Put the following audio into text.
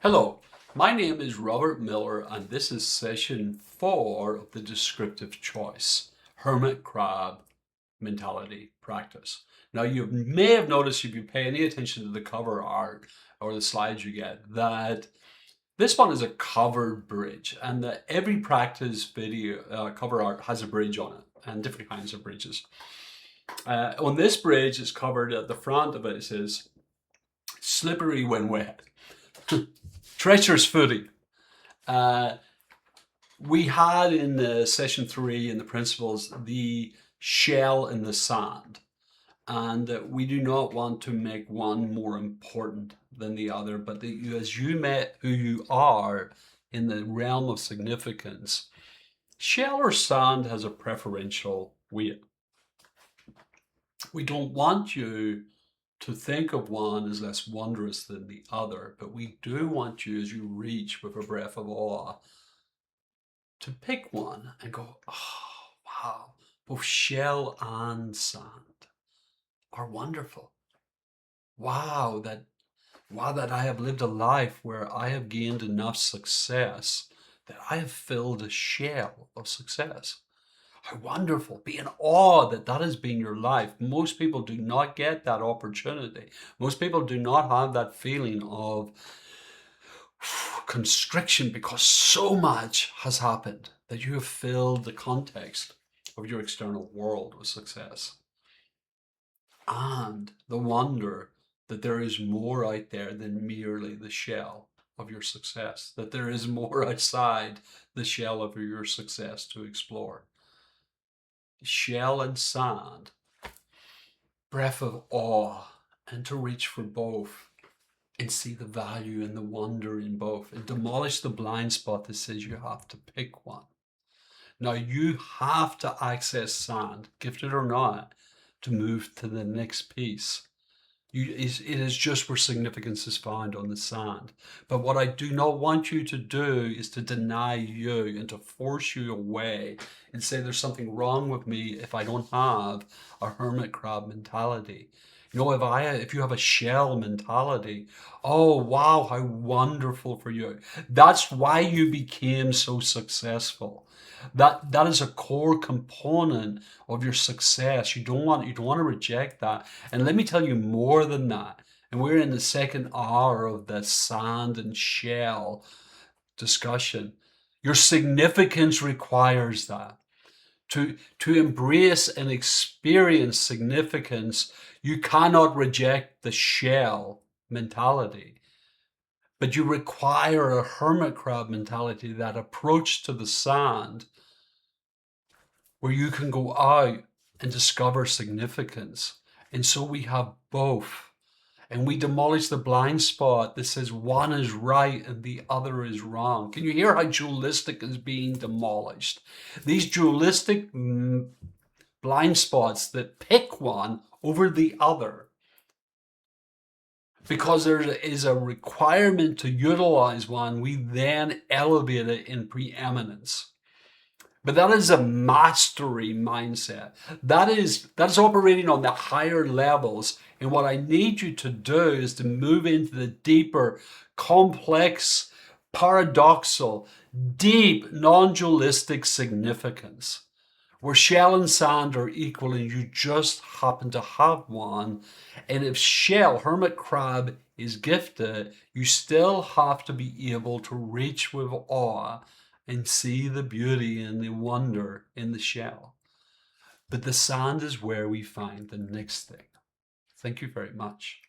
Hello, my name is Robert Miller and this is session 4 of the descriptive choice, hermit crab mentality practice. Now you may have noticed if you pay any attention to the cover art or the slides you get that this one is a covered bridge and that every practice video cover art has a bridge on it and different kinds of bridges. On this bridge it's covered at the front of it, it says slippery when wet. Treacherous footing. We had in session 3 in the principles the shell in the sand, and we do not want to make one more important than the other, but as you met who you are in the realm of significance, shell or sand has a preferential weight. We don't want you to think of one as less wondrous than the other, but we do want you, as you reach with a breath of awe, to pick one and go, oh, wow, both shell and sand are wonderful. Wow, that I have lived a life where I have gained enough success that I have filled a shell of success. How wonderful. Be in awe that that has been your life. Most people do not get that opportunity. Most people do not have that feeling of constriction because so much has happened that you have filled the context of your external world with success. And the wonder that there is more out there than merely the shell of your success, that there is more outside the shell of your success to explore. Shell and sand, breath of awe, and to reach for both and see the value and the wonder in both and demolish the blind spot that says you have to pick one. Now you have to access sand, gifted or not, to move to the next piece. It is just where significance is found, on the sand. But what I do not want you to do is to deny you and to force you away and say there's something wrong with me if I don't have a hermit crab mentality. You know, if you have a shell mentality, oh wow, how wonderful for you. That's why you became so successful. That is a core component of your success. You don't want to reject that. And let me tell you more than that. And we're in the second hour of the sand and shell discussion. Your significance requires that. To embrace and experience significance, you cannot reject the shell mentality. But you require a hermit crab mentality, that approach to the sand, where you can go out and discover significance. And so we have both. And we demolish the blind spot that says one is right and the other is wrong. Can you hear how dualistic is being demolished? These dualistic blind spots that pick one over the other, because there is a requirement to utilize one, we then elevate it in preeminence. But that is a mastery mindset. That is operating on the higher levels. And what I need you to do is to move into the deeper, complex, paradoxal, deep, non-dualistic significance, where shell and sand are equal and you just happen to have one. And if shell, hermit crab, is gifted, you still have to be able to reach with awe and see the beauty and the wonder in the shell. But the sand is where we find the next thing. Thank you very much.